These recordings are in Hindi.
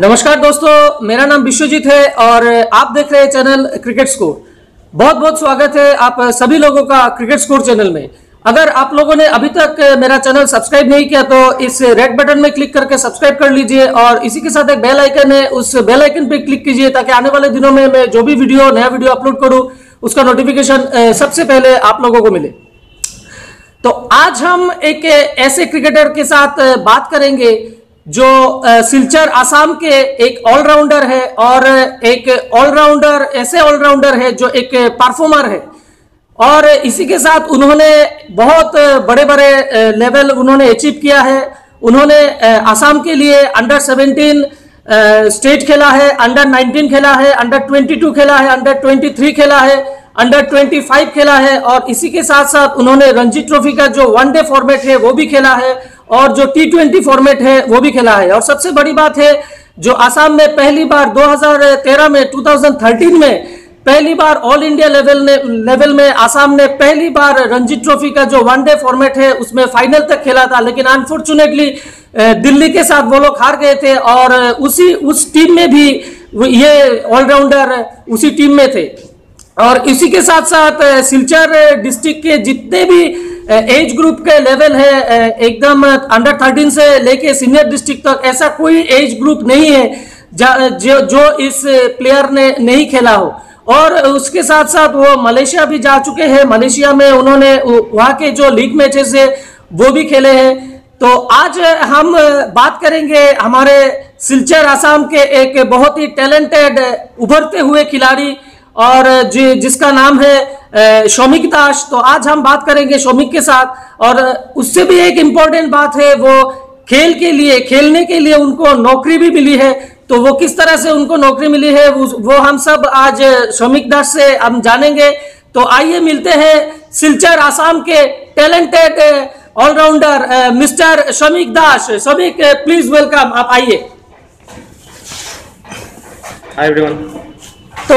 नमस्कार दोस्तों, मेरा नाम विश्वजीत है और आप देख रहे हैं चैनल क्रिकेट स्कोर। बहुत बहुत स्वागत है आप सभी लोगों का क्रिकेट स्कोर चैनल में। अगर आप लोगों ने अभी तक मेरा चैनल सब्सक्राइब नहीं किया तो इस रेड बटन में क्लिक करके सब्सक्राइब कर लीजिए और इसी के साथ एक बेल आइकन है, उस बेल आइकन पे क्लिक कीजिए ताकि आने वाले दिनों में मैं जो भी नया वीडियो अपलोड करूं उसका नोटिफिकेशन सबसे पहले आप लोगों को मिले। तो आज हम एक ऐसे क्रिकेटर के साथ बात करेंगे जो सिलचर आसाम के एक ऑलराउंडर है और एक ऑलराउंडर ऐसे ऑलराउंडर है जो एक परफॉर्मर है और इसी के साथ उन्होंने बहुत बड़े बड़े लेवल उन्होंने अचीव किया है। उन्होंने आसाम के लिए अंडर 17 स्टेट खेला है, अंडर 19 खेला है, अंडर 22 खेला है, अंडर 23 खेला है, अंडर 25 खेला है और इसी के साथ साथ उन्होंने रणजी ट्रॉफी का जो वनडे फॉर्मेट है वो भी खेला है और जो T20 फॉर्मेट है वो भी खेला है। और सबसे बड़ी बात है जो आसाम में पहली बार 2013 में 2013 में पहली बार ऑल इंडिया लेवल में आसाम ने पहली बार रणजी ट्रॉफी का जो वनडे फॉर्मेट है उसमें फाइनल तक खेला था, लेकिन अनफॉर्चुनेटली दिल्ली के साथ वो लोग हार गए थे और उस टीम में भी ये ऑलराउंडर उसी टीम में थे। और इसी के साथ साथ सिलचर डिस्ट्रिक्ट के जितने भी एज ग्रुप के लेवल है एकदम अंडर 13 से लेके सीनियर डिस्ट्रिक्ट तक ऐसा कोई एज ग्रुप नहीं है जो इस प्लेयर ने नहीं खेला हो। और उसके साथ साथ वो मलेशिया भी जा चुके हैं, मलेशिया में उन्होंने वहाँ के जो लीग मैचेस है वो भी खेले हैं। तो आज हम बात करेंगे हमारे सिलचर आसाम के एक बहुत ही टैलेंटेड उभरते हुए खिलाड़ी और जिसका नाम है शौमिक दास। तो आज हम बात करेंगे शौमिक के साथ और उससे भी एक इम्पोर्टेंट बात है वो खेलने के लिए उनको नौकरी भी मिली है। तो वो किस तरह से उनको नौकरी मिली है वो हम सब आज शौमिक दास से हम जानेंगे। तो आइए मिलते हैं सिलचर आसाम के talented allrounder mister Shoumik Das. Shoumik please welcome, आप आइए। Hi everyone. तो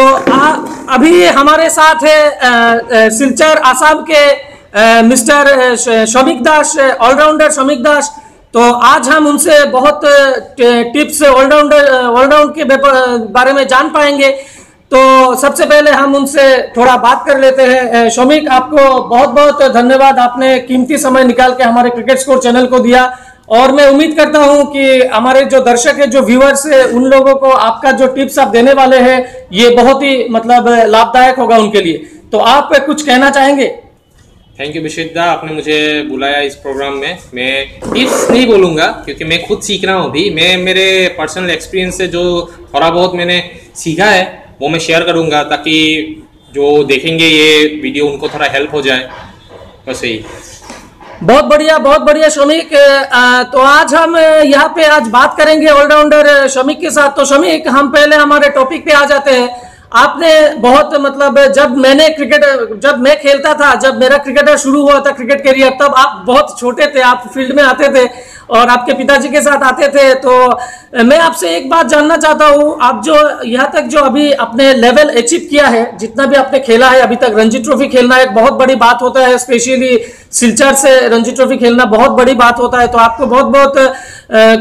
अभी हमारे साथ है सिलचर आसाम के मिस्टर शौमिक दास, ऑलराउंडर शौमिक दास। तो आज हम उनसे बहुत टिप्स ऑलराउंड के बारे में जान पाएंगे। तो सबसे पहले हम उनसे थोड़ा बात कर लेते हैं। शौमिक, आपको बहुत बहुत धन्यवाद, आपने कीमती समय निकाल के हमारे क्रिकेट स्कोर चैनल को दिया और मैं उम्मीद करता हूं कि हमारे जो दर्शक है, जो व्यूअर्स है, उन लोगों को आपका जो टिप्स आप देने वाले हैं ये बहुत ही लाभदायक होगा उनके लिए। तो आप कुछ कहना चाहेंगे? थैंक यू विश्वजीत दा, आपने मुझे बुलाया इस प्रोग्राम में। मैं टिप्स नहीं बोलूँगा क्योंकि मैं खुद सीख रहा हूँ अभी। मैं मेरे पर्सनल एक्सपीरियंस से जो थोड़ा बहुत मैंने सीखा है वो मैं शेयर करूँगा ताकि जो देखेंगे ये वीडियो उनको थोड़ा हेल्प हो जाए, बस यही। बहुत बढ़िया शौमिक। तो आज हम यहाँ पे आज बात करेंगे ऑलराउंडर शौमिक के साथ। तो शौमिक, हम पहले हमारे टॉपिक पे आ जाते हैं। आपने बहुत जब मैं खेलता था, जब मेरा क्रिकेटर शुरू हुआ था क्रिकेट करियर, तब आप बहुत छोटे थे, आप फील्ड में आते थे और आपके पिताजी के साथ आते थे। तो मैं आपसे एक बात जानना चाहता हूँ, आप जो यहाँ तक जो अभी अपने लेवल अचीव किया है, जितना भी आपने खेला है अभी तक, रणजी ट्रॉफी खेलना एक बहुत बड़ी बात होता है, स्पेशली सिलचर से रणजी ट्रॉफी खेलना बहुत बड़ी बात होता है। तो आपको बहुत बहुत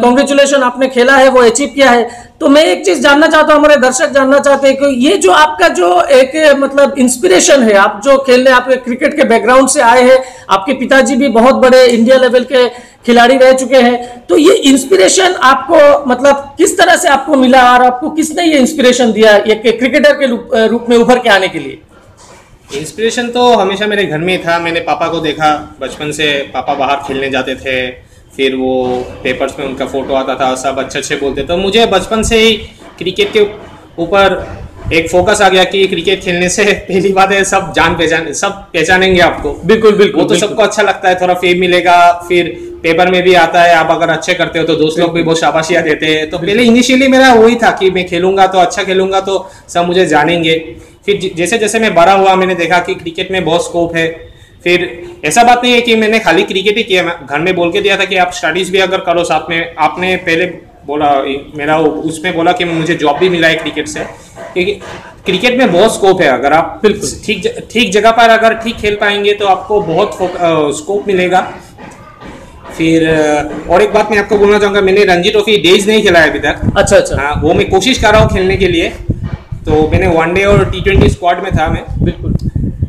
कॉन्ग्रेचुलेशन, आपने खेला है, वो अचीव किया है। तो मैं एक चीज जानना चाहता हूँ, हमारे दर्शक जानना चाहते हैं कि ये जो आपका जो एक इंस्पिरेशन है, आप जो खेलने आप क्रिकेट के बैकग्राउंड से आए हैं, आपके पिताजी भी बहुत बड़े इंडिया लेवल के खिलाड़ी रह चुके हैं, तो ये इंस्पिरेशन आपको किस तरह से आपको मिला और आपको किसने ये इंस्पिरेशन दिया ये क्रिकेटर के रूप में उभर के आने के लिए? इंस्पिरेशन तो हमेशा मेरे घर में ही था। मैंने पापा को देखा बचपन से, पापा बाहर खेलने जाते थे, फिर वो पेपर्स में उनका फोटो आता था, सब अच्छे बोलते थे। तो मुझे बचपन से ही क्रिकेट के ऊपर एक फोकस आ गया कि क्रिकेट खेलने से पहली बात है सब पहचानेंगे आपको। बिल्कुल वो तो सबको अच्छा लगता है, थोड़ा फेम मिलेगा, फिर पेपर में भी आता है, आप अगर अच्छे करते हो तो दोस्त लोग भी बहुत शाबाशियां देते हैं। तो पहले इनिशियली मेरा वही था कि मैं खेलूंगा तो अच्छा खेलूंगा तो सब मुझे जानेंगे। फिर जैसे जैसे मैं बड़ा हुआ मैंने देखा कि क्रिकेट में बहुत स्कोप है। फिर ऐसा बात नहीं है कि मैंने खाली क्रिकेट ही किया, घर में बोल के दिया था कि आप स्टडीज भी अगर करो साथ में। आपने पहले बोला, मेरा उसमें बोला कि मुझे जॉब भी मिला है क्रिकेट से, क्योंकि क्रिकेट में बहुत स्कोप है। अगर आप ठीक जगह पर अगर ठीक खेल पाएंगे तो आपको बहुत स्कोप मिलेगा। फिर और एक बात मैं आपको बोलना चाहूंगा, मैंने रणजी ट्रॉफी डेज नहीं खेला है अभी तक। अच्छा अच्छा। हाँ, वो मैं कोशिश कर रहा हूँ खेलने के लिए। तो मैंने वनडे और T20 स्क्वाड में था मैं। बिल्कुल।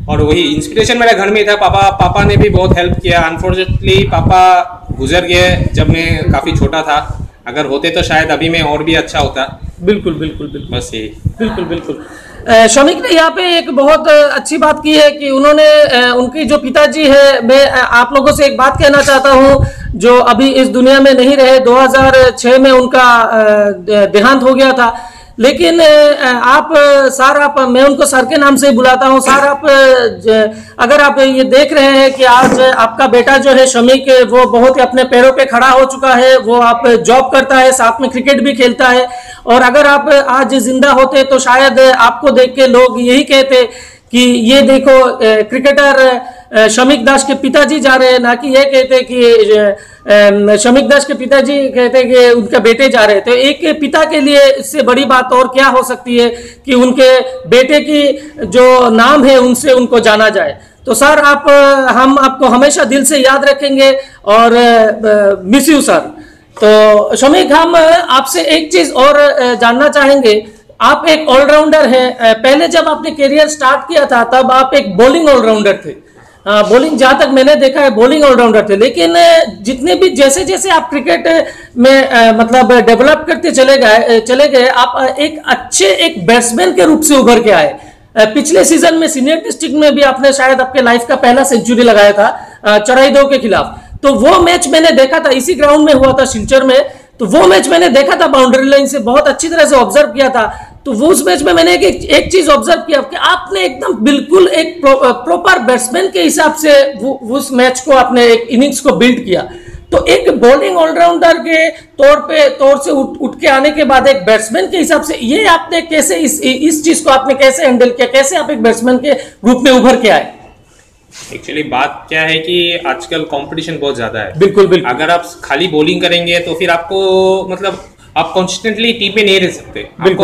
और वही इंस्पिरेशन मेरे घर में था। पापा ने भी बहुत हेल्प किया। अनफॉर्चुनेटली पापा गुजर गए जब मैं काफ़ी छोटा था। अगर होते तो शायद अभी मैं और भी अच्छा होता। बिल्कुल बिल्कुल बिल्कुल। बस यही। बिल्कुल बिल्कुल। शमीक ने यहाँ पे एक बहुत अच्छी बात की है कि उन्होंने उनकी जो पिताजी है, मैं आप लोगों से एक बात कहना चाहता हूँ, जो अभी इस दुनिया में नहीं रहे। 2006 में उनका देहांत हो गया था। लेकिन आप सर, आप, मैं उनको सर के नाम से ही बुलाता हूँ। सर, आप अगर आप ये देख रहे हैं कि आज आपका बेटा जो है शमीक, वो बहुत ही अपने पैरों पे खड़ा हो चुका है। वो आप जॉब करता है, साथ में क्रिकेट भी खेलता है। और अगर आप आज जिंदा होते तो शायद आपको देख के लोग यही कहते कि ये देखो क्रिकेटर शमीक दास के पिताजी जा रहे हैं, ना कि ये कहते कि शमीक दास के पिताजी कहते कि उनके बेटे जा रहे हैं। तो एक पिता के लिए इससे बड़ी बात और क्या हो सकती है कि उनके बेटे की जो नाम है उनसे उनको जाना जाए। तो सर, हम आपको हमेशा दिल से याद रखेंगे और मिस यू सर। तो शमीक, हम आपसे एक चीज और जानना चाहेंगे। आप एक ऑलराउंडर हैं। पहले जब आपने करियर स्टार्ट किया था तब आप एक बॉलिंग ऑलराउंडर थे। बॉलिंग, जहां तक मैंने देखा है, बॉलिंग ऑलराउंडर थे। लेकिन जितने भी जैसे जैसे आप क्रिकेट में मतलब डेवलप करते चले गए, आप एक बैट्समैन के रूप से उभर के आए। पिछले सीजन में सीनियर डिस्ट्रिक्ट में भी आपने शायद आपके लाइफ का पहला सेंचुरी लगाया था चराइदो के खिलाफ। तो वो मैच मैंने देखा था, इसी ग्राउंड में हुआ था, सिलचर में। तो वो मैच मैंने देखा था, बाउंड्री लाइन से बहुत अच्छी तरह से ऑब्जर्व किया था। तो वो उस मैच में मैंने एक चीज ऑब्जर्व किया कि आपने एकदम बिल्कुल एक प्रॉपर बैट्समैन के हिसाब से उस मैच को, आपने एक इनिंग्स को बिल्ड किया। तो एक बॉलिंग ऑलराउंडर के तौर से उठ के आने के बाद एक बैट्समैन के हिसाब से ये आपने कैसे इस चीज को आपने कैसे हैंडल किया, कैसे आप एक बैट्समैन के रूप में उभर के आए? एक्चुअली बात क्या है कि आजकल कंपटीशन बहुत ज्यादा है। बिल्कुल बिल्कुल। अगर आप खाली बॉलिंग करेंगे तो फिर आपको मतलब आप कॉन्स्टेंटली टीम में नहीं रह सकते। आपको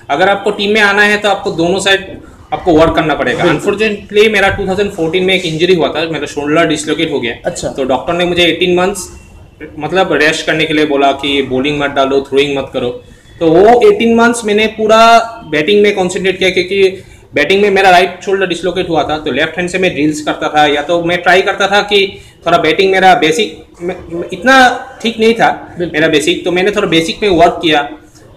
अगर आपको टीम में आना है तो आपको दोनों साइड आपको वर्क करना पड़ेगा। अनफॉर्चुनेटली मेरा 2014 में एक इंजरी हुआ था, मेरा शोल्डर डिसलोकेट हो गया। अच्छा। तो डॉक्टर ने मुझे 18 मंथ्स मतलब रेस्ट करने के लिए बोला कि बॉलिंग मत डालो, थ्रोइंग मत करो। तो वो 18 मंथ्स मैंने पूरा बैटिंग में कॉन्सेंट्रेट किया, क्योंकि बैटिंग में मेरा राइट शोल्डर डिसलोकेट हुआ था। तो लेफ्ट हैंड से मैं ड्रिल्स करता था, या तो मैं ट्राई करता था कि थोड़ा बैटिंग मेरा बेसिक इतना ठीक नहीं था मेरा बेसिक, तो मैंने थोड़ा बेसिक में वर्क किया।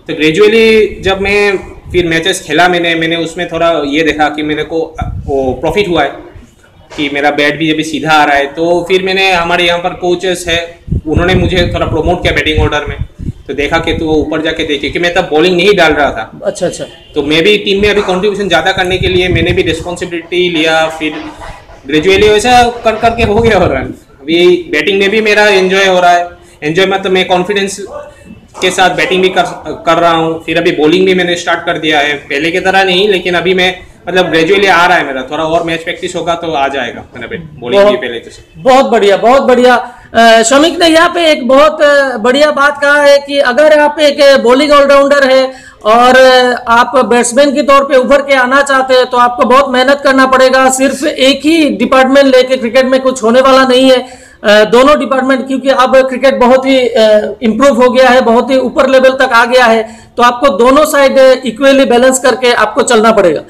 तो ग्रेजुअली जब मैं फिर मैचेस खेला, मैंने उसमें थोड़ा ये देखा कि मेरे को वो प्रॉफिट हुआ है कि मेरा बैट भी अभी सीधा आ रहा है। तो फिर मैंने, हमारे यहाँ पर कोचेस है, उन्होंने मुझे थोड़ा प्रमोट किया बैटिंग ऑर्डर में। तो देखा कि तू ऊपर जाके देखे कि मैं तब बॉलिंग नहीं डाल रहा था। अच्छा अच्छा। तो मैं भी टीम में अभी कंट्रीब्यूशन ज़्यादा करने के लिए मैंने भी रिस्पॉन्सिबिलिटी लिया। फिर ग्रेजुअली वैसा कर करके हो गया और रन। अभी बैटिंग में भी मेरा एंजॉय हो रहा है। एंजॉय मतलब मैं कॉन्फिडेंस के साथ बैटिंग भी कर रहा हूँ। फिर अभी बॉलिंग भी मैंने स्टार्ट कर दिया है, पहले की तरह नहीं, लेकिन अभी मैं मतलब ग्रेजुअली आ रहा है मेरा। थोड़ा और मैच प्रैक्टिस होगा तो आ जाएगा मेरा बॉलिंग भी पहले तो। बहुत बढ़िया, बहुत बढ़िया। शमीक ने यहाँ पे एक बहुत बढ़िया बात कहा है कि अगर आप एक बॉलिंग ऑलराउंडर है और आप बैट्समैन के तौर पे उभर के आना चाहते हैं तो आपको बहुत मेहनत करना पड़ेगा। सिर्फ एक ही डिपार्टमेंट लेके क्रिकेट में कुछ होने वाला नहीं है। दोनों डिपार्टमेंट, क्योंकि अब क्रिकेट बहुत ही इम्प्रूव हो गया है, बहुत ही ऊपर लेवल तक आ गया है, तो आपको दोनों साइड इक्वली बैलेंस करके आपको चलना पड़ेगा।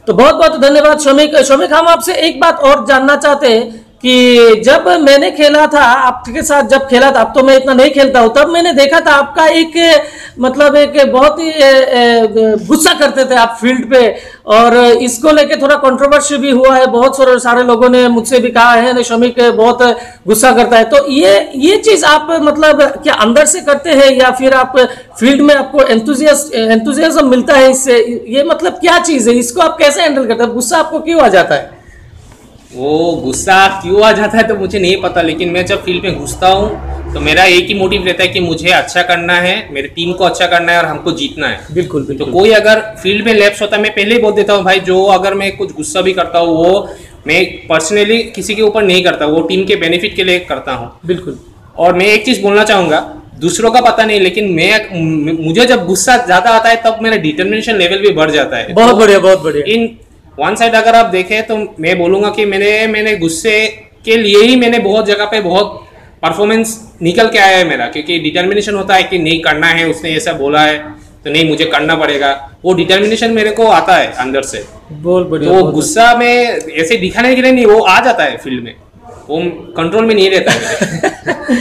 तो बहुत बहुत धन्यवाद शमीक। शमीक, हम आपसे एक बात और जानना चाहते हैं कि जब मैंने खेला था आपके साथ, जब खेला था, अब तो मैं इतना नहीं खेलता हूँ, तब मैंने देखा था आपका एक मतलब एक बहुत ही गुस्सा करते थे आप फील्ड पे, और इसको लेके थोड़ा कंट्रोवर्सी भी हुआ है। बहुत सारे लोगों ने मुझसे भी कहा है शमीक बहुत गुस्सा करता है। तो ये चीज आप मतलब क्या अंदर से करते हैं या फिर आप फील्ड में आपको एंथुजियाज्म मिलता है इससे? ये मतलब क्या चीज है, इसको आप कैसे हैंडल करते हैं? गुस्सा आपको क्यों आ जाता है? वो गुस्सा क्यों आ जाता है तो मुझे नहीं पता, लेकिन मैं जब फील्ड में घुसता हूँ तो मेरा एक ही मोटिव रहता है कि मुझे अच्छा करना है, मेरी टीम को अच्छा करना है और हमको जीतना है। बिल्कुल बिल्कुल। तो कोई अगर फील्ड में लैप्स होता है, मैं पहले ही बोल देता हूँ भाई, जो अगर मैं कुछ गुस्सा भी करता हूँ वो मैं पर्सनली किसी के ऊपर नहीं करता, वो टीम के बेनिफिट के लिए करता हूँ। बिल्कुल। और मैं एक चीज बोलना चाहूंगा, दूसरों का पता नहीं, लेकिन मुझे जब गुस्सा ज्यादा आता है तब मेरा डिटर्मिनेशन लेवल भी बढ़ जाता है। बहुत बढ़िया, बहुत बढ़िया। इन वन साइड अगर आप देखें तो मैं बोलूंगा कि मैंने गुस्से के लिए ही मैंने बहुत जगह पे बहुत परफॉर्मेंस निकल के आया है मेरा, क्योंकि डिटर्मिनेशन होता है कि नहीं करना है, उसने ऐसा बोला है तो नहीं मुझे करना पड़ेगा, वो डिटर्मिनेशन मेरे को आता है अंदर से। बहुत बढ़िया। तो गुस्सा में ऐसे दिखाने के लिए नहीं, वो आ जाता है फील्ड में, वो कंट्रोल में नहीं रहता है।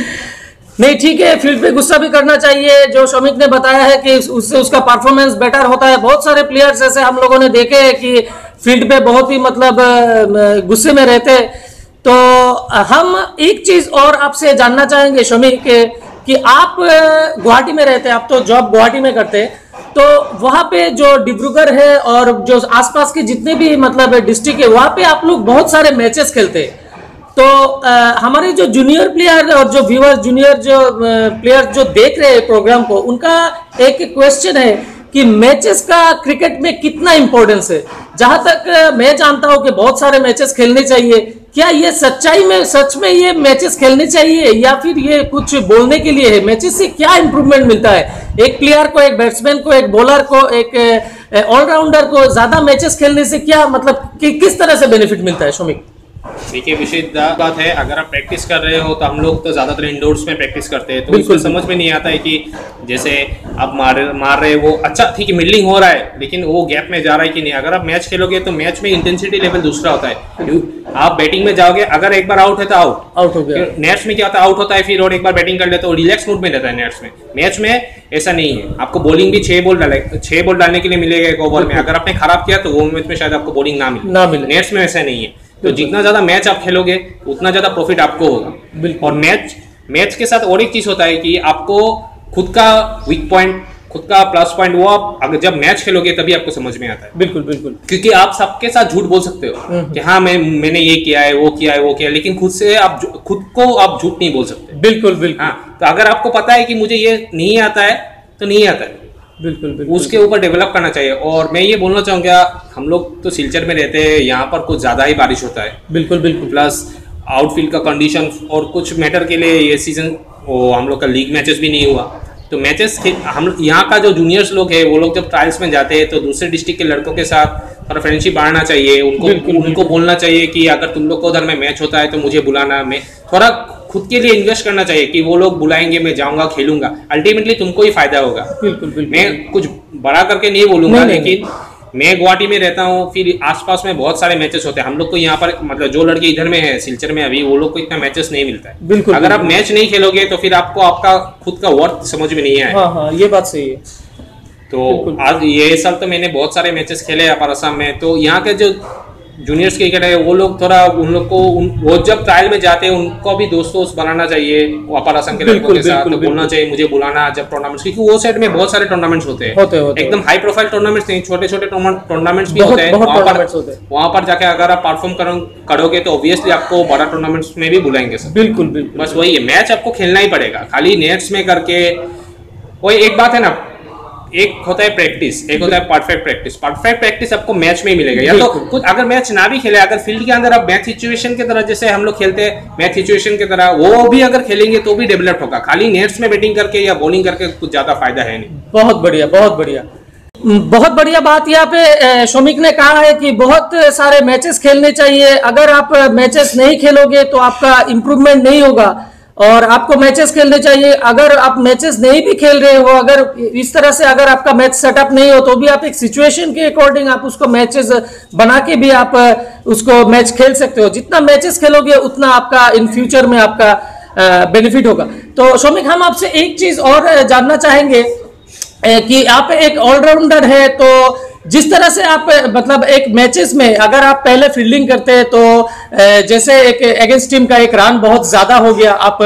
नहीं ठीक है, फील्ड पे गुस्सा भी करना चाहिए। जो शौमिक ने बताया है कि उससे उसका परफॉर्मेंस बेटर होता है। बहुत सारे प्लेयर्स ऐसे हम लोगों ने देखे हैं कि फील्ड पे बहुत ही मतलब गुस्से में रहते हैं। तो हम एक चीज और आपसे जानना चाहेंगे शौमिक कि आप गुवाहाटी में रहते हैं, आप तो जॉब गुवाहाटी में करते हैं, तो वहां पे जो डिब्रूगढ़ है और जो आसपास के जितने भी मतलब डिस्ट्रिक्ट है वहां पे आप लोग बहुत सारे मैचेस खेलते हैं। तो हमारे जो जूनियर प्लेयर और जो व्यूअर जूनियर जो प्लेयर जो देख रहे हैं प्रोग्राम को, उनका एक क्वेश्चन है कि मैचेस का क्रिकेट में कितना इंपॉर्टेंस है। जहां तक मैं जानता हूं कि बहुत सारे मैचेस खेलने चाहिए, क्या ये सच्चाई में सच में ये मैचेस खेलने चाहिए या फिर ये कुछ बोलने के लिए है? मैचेस से क्या इंप्रूवमेंट मिलता है एक प्लेयर को, एक बैट्समैन को, एक बॉलर को, एक ऑलराउंडर को? ज्यादा मैचेस खेलने से क्या मतलब किस तरह से बेनिफिट मिलता है शौमिक? देखिए विषय बात है, अगर आप प्रैक्टिस कर रहे हो तो हम लोग तो ज़्यादातर इंडोर्स में प्रैक्टिस करते हैं, तो उसमें समझ में नहीं आता है कि जैसे आप मार रहे वो अच्छा ठीक है, मिडलिंग हो रहा है लेकिन वो गैप में जा रहा है कि नहीं। अगर आप मैच खेलोगे तो मैच में इंटेंसिटी लेवल दूसरा होता है। आप बैटिंग में जाओगे, अगर एक बार आउट है तो आउट हो गया। नेट्स में क्या होता है, आउट होता है फिर और एक बार बैटिंग कर लेते हो, रिलैक्स मूड में रहता है नेट्स में। मैच में ऐसा नहीं है, आपको बॉलिंग भी 6 बॉल डालने के लिए मिलेगा एक ओवर में। अगर आपने खराब किया तो वो मैच में शायद आपको बॉलिंग ना मिले। नेट्स में ऐसा नहीं है, तो जितना ज्यादा मैच आप खेलोगे उतना ज्यादा प्रॉफिट आपको होगा। और मैच के साथ और एक चीज होता है कि आपको खुद का वीक पॉइंट, खुद का प्लस पॉइंट, वो आप अगर जब मैच खेलोगे तभी आपको समझ में आता है। बिल्कुल बिल्कुल, क्योंकि आप सबके साथ झूठ बोल सकते हो कि हाँ मैंने ये किया है, वो किया है, वो किया है, लेकिन खुद को आप झूठ नहीं बोल सकते। बिल्कुल बिल्कुल। हाँ, तो अगर आपको पता है कि मुझे ये नहीं आता है तो नहीं आता है, बिल्कुल बिल्कुल, उसके ऊपर डेवलप करना चाहिए। और मैं ये बोलना चाहूँगा, हम लोग तो सिलचर में रहते हैं, यहाँ पर कुछ ज़्यादा ही बारिश होता है। बिल्कुल बिल्कुल। प्लस आउटफील्ड का कंडीशन और कुछ मैटर के लिए ये सीजन वो हम लोग का लीग मैचेस भी नहीं हुआ। तो मैचेस हम यहाँ का जो जूनियर्स लोग हैं वो लोग जब ट्रायल्स में जाते हैं तो दूसरे डिस्ट्रिक्ट के लड़कों के साथ थोड़ा फ्रेंडशिप बढ़ाना चाहिए। उनको बोलना चाहिए कि अगर तुम लोग को उधर में मैच होता है तो मुझे बुलाना। मैं थोड़ा खुद के लिए इन्वेस्ट करना चाहिए कि वो लोग बुलाएंगे, मैं जाऊंगा, खेलूंगा, अल्टीमेटली तुमको ही फायदा होगा। बिल्कुल बिल्कुल। मैं कुछ बड़ा करके नहीं बोलूंगा, लेकिन मैं गुवाहाटी में रहता हूँ, फिर आसपास में बहुत सारे मैचेस होते हैं। हम लोग को यहाँ पर मतलब जो लड़के इधर में है सिलचर में अभी, वो लोग को इतना मैचेस नहीं मिलता है। बिल्कुल। अगर आप मैच नहीं खेलोगे तो फिर आपको आपका खुद का वर्थ समझ में नहीं आएगा। हाँ, ये बात सही है। तो आज ये साल तो मैंने बहुत सारे मैचेस खेले अपर असम में। तो यहाँ के जो जूनियर्स क्रिकेट है वो लोग थोड़ा उन लोग को वो जब ट्रायल में जाते हैं उनको भी दोस्त बनाना चाहिए अपर असम के लड़कों के साथ। तो बोलना चाहिए मुझे बुलाना जब टूर्नामेंट्स, क्योंकि वो साइड में बहुत सारे टूर्नामेंट्स होते हैं। एकदम हाई प्रोफाइल टूर्नामेंट्स नहीं, छोटे छोटे टूर्नामेंट्स भी होते हैं। वहाँ पर जाके अगर आप परफॉर्म करोगे तो ऑब्वियसली आपको बड़ा टूर्नामेंट्स में भी बुलाएंगे सर। बिल्कुल बिल्कुल। बस वही है, मैच आपको खेलना ही पड़ेगा, खाली नेट्स में करके। वही एक बात है ना, एक होता है प्रैक्टिस, एक होता है परफेक्ट प्रैक्टिस। परफेक्ट प्रैक्टिस आपको मैच में ही मिलेगा। या तो कुछ अगर मैच ना भी खेले, अगर फील्ड के अंदर आप मैच सिचुएशन की तरह जैसे हम लोग खेलते हैं मैच सिचुएशन की तरह, वो भी अगर खेलेंगे तो भी डेवलप होगा। खाली नेट्स में बैटिंग करके या बॉलिंग करके कुछ ज्यादा फायदा है नहीं। बहुत बढ़िया, बहुत बढ़िया, बहुत बढ़िया बात यहाँ पे शौमिक ने कहा है कि बहुत सारे मैचेस खेलने चाहिए। अगर आप मैचेस नहीं खेलोगे तो आपका इम्प्रूवमेंट नहीं होगा और आपको मैचेस खेलने चाहिए। अगर आप मैचेस नहीं भी खेल रहे हो, अगर इस तरह से अगर आपका मैच सेटअप नहीं हो तो भी आप एक सिचुएशन के अकॉर्डिंग आप उसको मैचेस बना के भी आप उसको मैच खेल सकते हो। जितना मैचेस खेलोगे उतना आपका इन फ्यूचर में आपका बेनिफिट होगा। तो शौमिक, हम आपसे एक चीज और जानना चाहेंगे कि आप एक ऑलराउंडर है, तो जिस तरह से आप मतलब एक मैचेस में अगर आप पहले फील्डिंग करते हैं तो जैसे एक अगेंस्ट टीम का एक रन बहुत ज्यादा हो गया, आप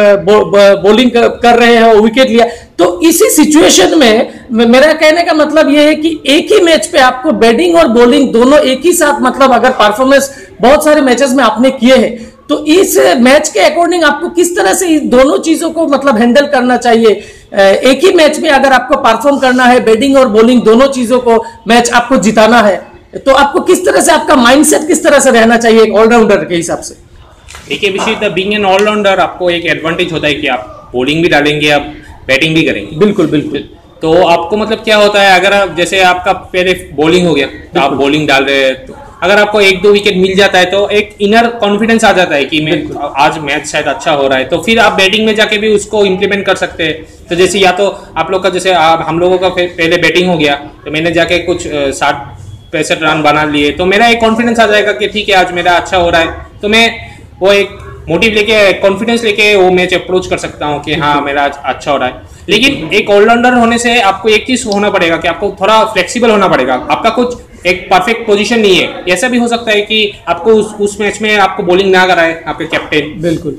बॉलिंग कर रहे हो, विकेट लिया, तो इसी सिचुएशन में मेरा कहने का मतलब यह है कि एक ही मैच पे आपको बैटिंग और बॉलिंग दोनों एक ही साथ मतलब अगर परफॉर्मेंस बहुत सारे मैचेस में आपने किए हैं, तो इस मैच के अकॉर्डिंग आपको किस तरह से इस दोनों चीजों को मतलब हैंडल करना चाहिए। एक ही मैच में अगर आपको परफॉर्म करना है, बैटिंग और बॉलिंग दोनों चीजों को मैच आपको जिताना है, तो आपको किस तरह से आपका माइंडसेट किस तरह से रहना चाहिए एक ऑलराउंडर के हिसाब से? देखिए विषय, बीइंग एन ऑलराउंडर आपको एक एडवांटेज होता है कि आप बॉलिंग भी डालेंगे, आप बैटिंग भी करेंगे। बिल्कुल बिल्कुल। तो आपको मतलब क्या होता है, अगर आप जैसे आपका पहले बॉलिंग हो गया तो आप बॉलिंग डाल रहे हैं, तो अगर आपको 1-2 विकेट मिल जाता है तो एक इनर कॉन्फिडेंस आ जाता है कि मैं आज मैच शायद अच्छा हो रहा है, तो फिर आप बैटिंग में जाके भी उसको इम्प्लीमेंट कर सकते हैं। तो जैसे या तो आप लोग का जैसे हम लोगों का पहले बैटिंग हो गया तो मैंने जाके कुछ 60-65 रन बना लिए, तो मेरा एक कॉन्फिडेंस आ जाएगा कि ठीक है आज मेरा अच्छा हो रहा है, तो मैं वो एक मोटिव लेके कॉन्फिडेंस लेके वो मैच अप्रोच कर सकता हूँ कि हाँ मेरा अच्छा हो रहा है। लेकिन एक ऑलराउंडर होने से आपको एक चीज होना पड़ेगा कि आपको थोड़ा फ्लेक्सिबल होना पड़ेगा। आपका कुछ एक परफेक्ट पोजीशन नहीं है। ऐसा भी हो सकता है कि आपको उस मैच में आपको बॉलिंग ना कराए आपके कैप्टन, बिल्कुल,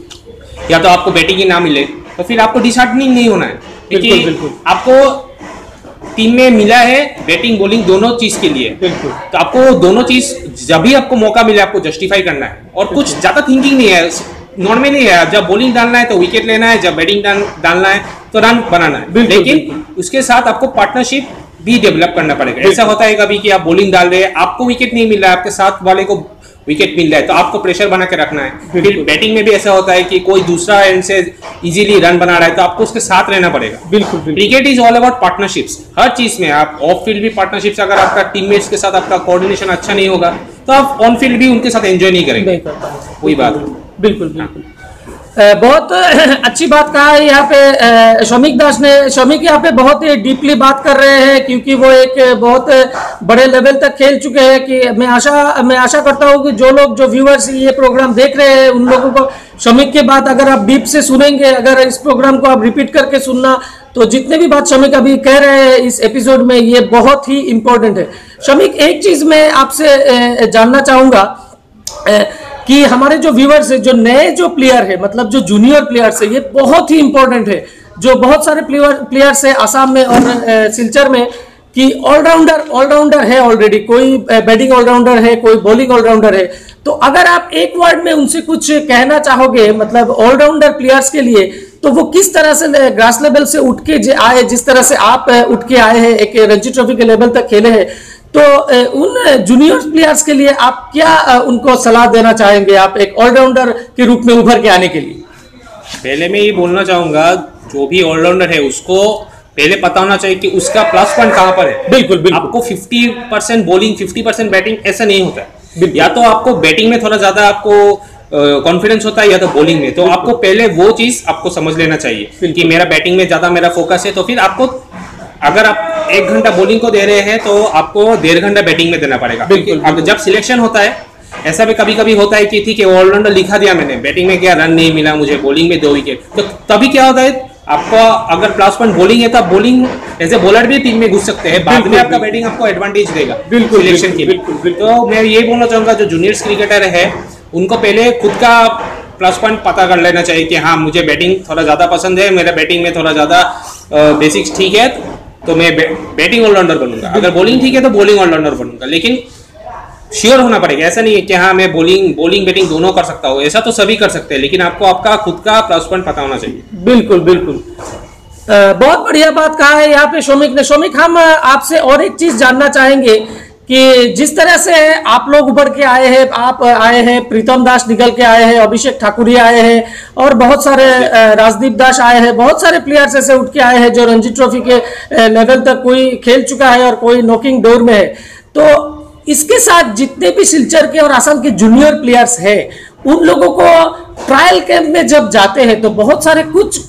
या तो आपको बैटिंग ही ना मिले, तो फिर आपको डिसहार्टनिंग नहीं होना है, क्योंकि आपको टीम में मिला है बैटिंग बॉलिंग दोनों चीज के लिए। बिल्कुल, तो आपको दोनों चीज जब भी आपको मौका मिले आपको जस्टिफाई करना है, और कुछ ज्यादा थिंकिंग नहीं है, नॉर्मली है जब बॉलिंग डालना है तो विकेट लेना है, जब बैटिंग डालना है तो रन बनाना है। लेकिन उसके साथ आपको पार्टनरशिप भी डेवलप करना पड़ेगा। ऐसा होता है कभी कि आप बॉलिंग डाल रहे हैं, आपको विकेट नहीं मिल रहा है, आपके साथ वाले को विकेट मिल रहा है, तो आपको प्रेशर बना के रखना है। फिर बैटिंग में भी ऐसा होता है कि कोई दूसरा एंड से इजीली रन बना रहा है तो आपको उसके साथ रहना पड़ेगा। बिल्कुल, cricket is all about partnerships. हर चीज में आप ऑफ फील्ड भी पार्टनरशिप्स, अगर आपका टीममेट्स के साथ आपका कोऑर्डिनेशन अच्छा नहीं होगा तो आप ऑन फील्ड भी उनके साथ एंजॉय नहीं करेंगे। वही बात। बिल्कुल बिल्कुल, बहुत अच्छी बात कहा है यहाँ पे शौमिक दास ने। शौमिक यहाँ पे बहुत ही डीपली बात कर रहे हैं, क्योंकि वो एक बहुत बड़े लेवल तक खेल चुके हैं। कि मैं आशा करता हूँ कि जो लोग, जो व्यूअर्स ये प्रोग्राम देख रहे हैं, उन लोगों को शौमिक के बाद अगर आप डीप से सुनेंगे, अगर इस प्रोग्राम को आप रिपीट करके सुनना, तो जितने भी बात शौमिक अभी कह रहे हैं इस एपिसोड में, ये बहुत ही इंपॉर्टेंट है। शौमिक, एक चीज मैं आपसे जानना चाहूंगा कि हमारे जो व्यूअर्स है, जो नए जो प्लेयर है, मतलब जो जूनियर प्लेयर्स है, ये बहुत ही इंपॉर्टेंट है। जो बहुत सारे प्लेयर्स है आसाम में और सिलचर में, कि ऑलराउंडर है ऑलरेडी, कोई बैटिंग ऑलराउंडर है, कोई बॉलिंग ऑलराउंडर है। तो अगर आप एक वर्ड में उनसे कुछ कहना चाहोगे, मतलब ऑलराउंडर प्लेयर्स के लिए, तो वो किस तरह से ग्रास लेवल से उठ के आए, जिस तरह से आप उठ के आए हैं, एक रणजी ट्रॉफी के लेवल तक खेले हैं, तो उन जूनियर प्लेयर्स के लिए आप क्या उनको सलाह देना चाहेंगे, आप एक ऑलराउंडर के रूप में उभर के आने के लिए? पहले मैं ये बोलना चाहूंगा, जो भी ऑलराउंडर है उसको पहले पता होना चाहिए कि उसका प्लस पॉइंट कहाँ पर है। बिल्कुल, आपको 50% बॉलिंग 50% बैटिंग ऐसा नहीं होता है। या तो आपको बैटिंग में थोड़ा ज्यादा आपको कॉन्फिडेंस होता है, या तो बॉलिंग में। तो आपको पहले वो चीज आपको समझ लेना चाहिए कि मेरा बैटिंग में ज्यादा मेरा फोकस है, तो फिर आपको, अगर आप 1 घंटा बॉलिंग को दे रहे हैं तो आपको 1.5 घंटा बैटिंग में देना पड़ेगा। अब जब सिलेक्शन होता है, ऐसा भी कभी कभी होता है कि ठीक है ऑलराउंडर लिखा दिया मैंने, बैटिंग में क्या रन नहीं मिला मुझे, बॉलिंग में 2 विकेट, तो तभी क्या होता है, आपको अगर प्लस पॉइंट बॉलिंग है तो आप बॉलिंग एज ए बॉलर भी टीम में घुस सकते हैं, बाद में आपका बैटिंग आपको एडवांटेज देगा सिलेक्शन के लिए। तो मैं ये बोलना चाहूंगा, जो जूनियर्स क्रिकेटर है उनको पहले खुद का प्लस पॉइंट पता कर लेना चाहिए कि हाँ मुझे बैटिंग थोड़ा ज्यादा पसंद है, मेरा बैटिंग में थोड़ा ज्यादा बेसिक्स ठीक है, तो मैं बैटिंग ऑलराउंडर बनूंगा। अगर बॉलिंग ठीक है तो बॉलिंग ऑलराउंडर बनूंगा। लेकिन श्योर होना पड़ेगा, ऐसा नहीं है कि हाँ मैं बॉलिंग बैटिंग दोनों कर सकता हूँ, ऐसा तो सभी कर सकते हैं, लेकिन आपको आपका खुद का प्लस पॉइंट पता होना चाहिए। बिल्कुल बिल्कुल, बहुत बढ़िया बात कहा है यहाँ पे शौमिक ने। शौमिक, हम आपसे और एक चीज जानना चाहेंगे कि जिस तरह से आप लोग उभर के आए हैं, आप आए हैं, प्रीतम दास निकल के आए हैं, अभिषेक ठाकुरिया आए हैं, और बहुत सारे राजदीप दास आए हैं, बहुत सारे प्लेयर्स ऐसे उठ के आए हैं जो रणजी ट्रॉफी के लेवल तक कोई खेल चुका है और कोई नॉकिंग डोर में है। तो इसके साथ जितने भी सिलचर के और आसाम के जूनियर प्लेयर्स हैं, उन लोगों को ट्रायल कैंप में जब जाते हैं तो बहुत सारे कुछ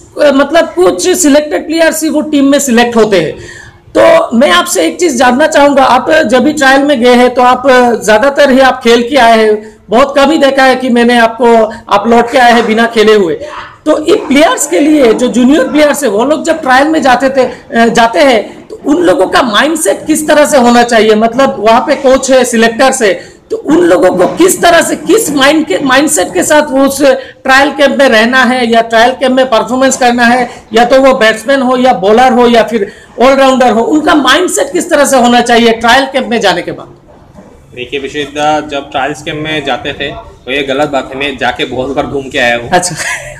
सिलेक्टेड प्लेयर्स ही वो टीम में सिलेक्ट होते हैं। तो मैं आपसे एक चीज जानना चाहूंगा, आप जब भी ट्रायल में गए हैं तो आप ज्यादातर ही आप खेल के आए हैं, बहुत कम ही देखा है कि मैंने आप लौट के आए हैं बिना खेले हुए। तो इन प्लेयर्स के लिए, जो जूनियर प्लेयर्स है, वो लोग जब ट्रायल में जाते हैं तो उन लोगों का माइंडसेट किस तरह से होना चाहिए? मतलब वहां पे कोच है, सिलेक्टर्स है, तो उन लोगों को किस तरह से, किस माइंडसेट के साथ वो उस ट्रायल कैंप में रहना है, या ट्रायल कैंप में परफॉर्मेंस करना है, या तो वो बैट्समैन हो या बॉलर हो या फिर ऑलराउंडर हो, उनका माइंडसेट किस तरह से होना चाहिए ट्रायल कैंप में जाने के बाद? देखिए विश्वदा, जब ट्रायल्स कैंप में जाते थे तो ये गलत बात है, मैं जाके बहुत बार घूम के आया हूँ। अच्छा।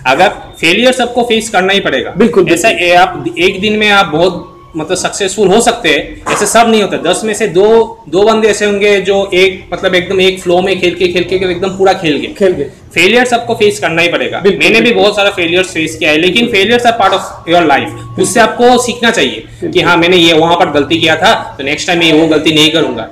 अगर फेलियर सबको फेस करना ही पड़ेगा। बिल्कुल। ऐसा आप एक दिन में आप बहुत मतलब सक्सेसफुल हो सकते हैं, ऐसे सब नहीं होता। 10 में से दो बंदे ऐसे होंगे जो एकदम एक फ्लो में खेल के एकदम पूरा खेल गए। फेलियर सबको फेस करना ही पड़ेगा। मैंने भी बहुत सारा फेलियर्स फेस किया है, लेकिन failures are part of your life. उससे आपको सीखना चाहिए कि हाँ मैंने ये वहां पर गलती किया था, तो नेक्स्ट टाइम मैं वो गलती नहीं करूंगा।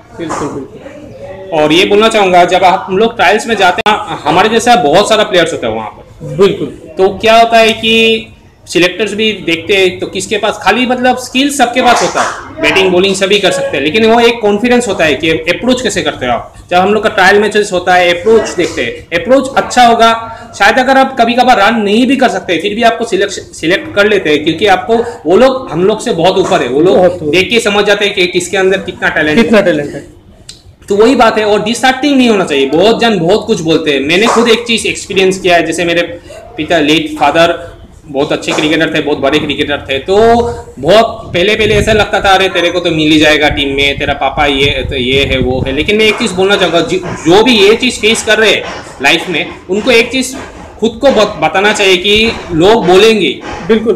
और ये बोलना चाहूंगा, जब हम लोग ट्रायल्स में जाते हैं हमारे जैसा बहुत सारा प्लेयर्स होता है वहां पर। बिल्कुल। तो क्या होता है कि सिलेक्टर्स भी देखते हैं तो किसके पास खाली मतलब स्किल्स सबके पास होता है, बैटिंग बॉलिंग सभी कर सकते हैं, लेकिन वो एक कॉन्फिडेंस होता है कि अप्रोच कैसे करते हो आप। जब हम लोग का ट्रायल मैचेस होता है अप्रोच देखते हैं, अप्रोच अच्छा होगा शायद अगर आप कभी कभार रन नहीं भी कर सकते फिर भी आपको सिलेक्ट कर लेते हैं, क्योंकि आपको वो लोग हम लोग से बहुत ऊपर है, वो लोग देख के समझ जाते हैं कि किसके अंदर कितना टैलेंट है। तो वही बात है, और डिस्ट्रैक्टिंग नहीं होना चाहिए। बहुत जन बहुत कुछ बोलते हैं, मैंने खुद एक चीज एक्सपीरियंस किया है, जैसे मेरे पिता लेट फादर बहुत अच्छे क्रिकेटर थे, बहुत बड़े क्रिकेटर थे, तो बहुत पहले ऐसा लगता था अरे तेरे को तो मिल ही जाएगा टीम में, तेरा पापा ये तो ये है वो है। लेकिन मैं एक चीज बोलना चाहूंगा, जो भी ये चीज फेस कर रहे हैं लाइफ में, उनको एक चीज खुद को बताना चाहिए कि लोग बोलेंगे, बिल्कुल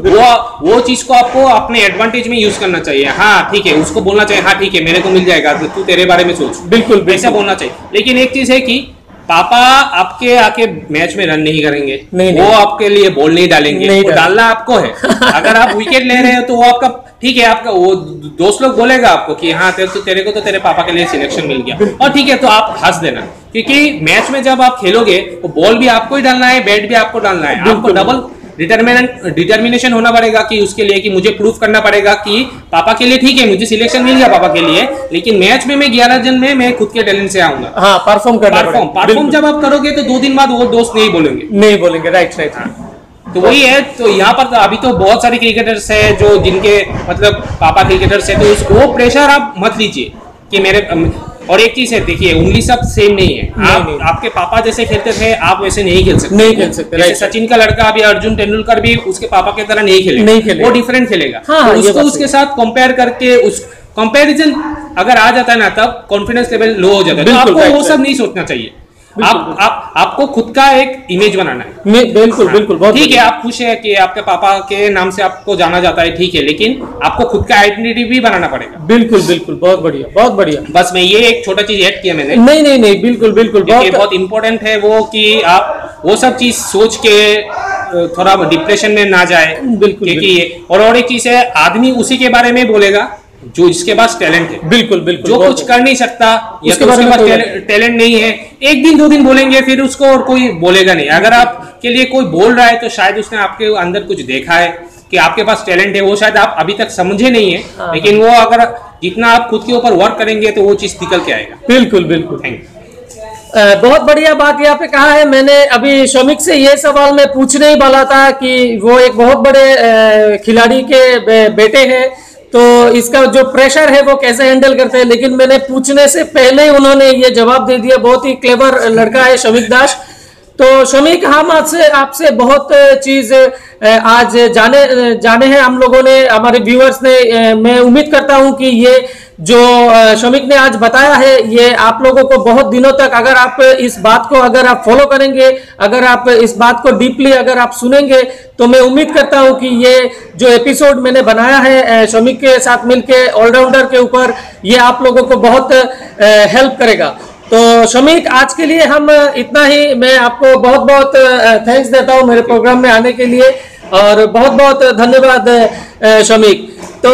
वो चीज को आपको अपने एडवांटेज में यूज करना चाहिए। हाँ ठीक है, उसको बोलना चाहिए हाँ ठीक है मेरे को मिल जाएगा, तो तू तेरे बारे में सोच, बिल्कुल ऐसा बोलना चाहिए। लेकिन एक चीज है कि पापा आपके आके मैच में रन नहीं करेंगे, वो आपके लिए बॉल नहीं डालेंगे, वो डालना आपको है। अगर आप विकेट ले रहे हो तो वो आपका ठीक है, आपका वो दोस्त लोग बोलेगा आपको कि हाँ तेरे को तो तेरे पापा के लिए सिलेक्शन मिल गया, और ठीक है तो आप हंस देना, क्योंकि मैच में जब आप खेलोगे तो बॉल भी आपको ही डालना है, बैट भी आपको डालना है, आपको डबल डिटर्मिनेशन होना पड़ेगा कि उसके लिए कि मुझे प्रूफ करना पड़ेगा कि पापा के लिए ठीक है मुझे सिलेक्शन मिल गया पापा के लिए, लेकिन मैच में मैं 11 जन में मैं खुद के टैलेंट से आऊंगा। हाँ, परफॉर्म जब आप करोगे तो 2 दिन बाद वो दोस्त नहीं बोलेंगे। राइट। तो वही है, तो यहाँ पर तो अभी तो बहुत सारे क्रिकेटर्स है जो जिनके मतलब पापा क्रिकेटर्स है, तो वो प्रेशर आप मत लीजिए कि मेरे। और एक चीज है, देखिए उंगली सब सेम नहीं है, आपके पापा जैसे खेलते थे आप वैसे नहीं खेल सकते। जैसे सचिन का लड़का अभी अर्जुन तेंदुलकर भी उसके पापा की तरह नहीं खेलेगा, वो डिफरेंट खेलेगा। तो उसको उसके साथ कंपेयर करके उस कंपैरिजन अगर आ जाता है ना, तब कॉन्फिडेंस लेवल लो हो जाता है। तो आपको वो सब नहीं सोचना चाहिए, आपको खुद का एक इमेज बनाना है। बिल्कुल ठीक है, आप खुश है कि आपके पापा के नाम से आपको जाना जाता है, ठीक है, लेकिन आपको खुद का आइडेंटिटी भी बनाना पड़ेगा। बिल्कुल बहुत बढ़िया। बस मैं ये एक छोटा चीज ऐड किया मैंने। नहीं बिल्कुल बहुत इंपॉर्टेंट है वो कि आप वो सब चीज सोच के थोड़ा डिप्रेशन में ना जाए, क्योंकि ये और एक चीज है, आदमी उसी के बारे में बोलेगा जो इसके पास टैलेंट है। बिल्कुल जो कुछ कर नहीं सकता या तो उसके पास टैलेंट नहीं है, 1 दिन 2 दिन बोलेंगे फिर उसको और कोई बोलेगा नहीं। अगर आपके लिए कोई बोल रहा है तो शायद उसने आपके अंदर कुछ देखा है कि आपके पास टैलेंट है, वो शायद आप अभी तक समझे नहीं है, लेकिन वो अगर जितना आप खुद के ऊपर वर्क करेंगे तो वो चीज निकल के आएगा। बिल्कुल थैंक यू। बहुत बढ़िया बात यहाँ पे कहा है। मैंने अभी शौमिक से ये सवाल मैं पूछने ही वाला था कि वो एक बहुत बड़े खिलाड़ी के बेटे हैं, तो इसका जो प्रेशर है वो कैसे हैंडल करते हैं, लेकिन मैंने पूछने से पहले ही उन्होंने ये जवाब दे दिया। बहुत ही क्लेवर लड़का है शौमिक दास। तो शौमिक, हम आपसे बहुत चीज आज जाने हैं हम लोगों ने, हमारे व्यूअर्स ने। मैं उम्मीद करता हूं कि ये जो शौमिक ने आज बताया है ये आप लोगों को बहुत दिनों तक, अगर आप इस बात को अगर आप फॉलो करेंगे, अगर आप इस बात को डीपली अगर आप सुनेंगे, तो मैं उम्मीद करता हूं कि ये जो एपिसोड मैंने बनाया है शौमिक के साथ मिलके ऑलराउंडर के ऊपर, ये आप लोगों को बहुत हेल्प करेगा। तो शौमिक, आज के लिए हम इतना ही। मैं आपको बहुत बहुत थैंक्स देता हूं मेरे प्रोग्राम में आने के लिए, और बहुत बहुत धन्यवाद शौमिक। तो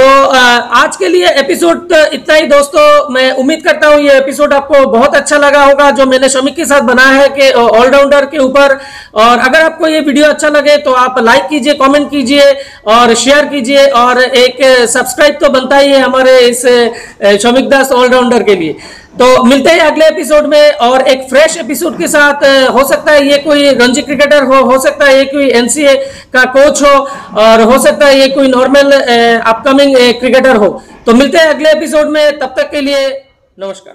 आज के लिए एपिसोड इतना ही दोस्तों। मैं उम्मीद करता हूं ये एपिसोड आपको बहुत अच्छा लगा होगा जो मैंने शौमिक के साथ बनाया है कि ऑलराउंडर के ऊपर। और अगर आपको ये वीडियो अच्छा लगे तो आप लाइक कीजिए, कमेंट कीजिए और शेयर कीजिए, और एक सब्सक्राइब तो बनता ही है हमारे इस शौमिक दास ऑलराउंडर के लिए। तो मिलते हैं अगले एपिसोड में और एक फ्रेश एपिसोड के साथ। हो सकता है ये कोई रणजी क्रिकेटर हो सकता है ये कोई एनसीए का कोच हो, और हो सकता है ये कोई नॉर्मल अपकमिंग क्रिकेटर हो। तो मिलते हैं अगले एपिसोड में, तब तक के लिए नमस्कार।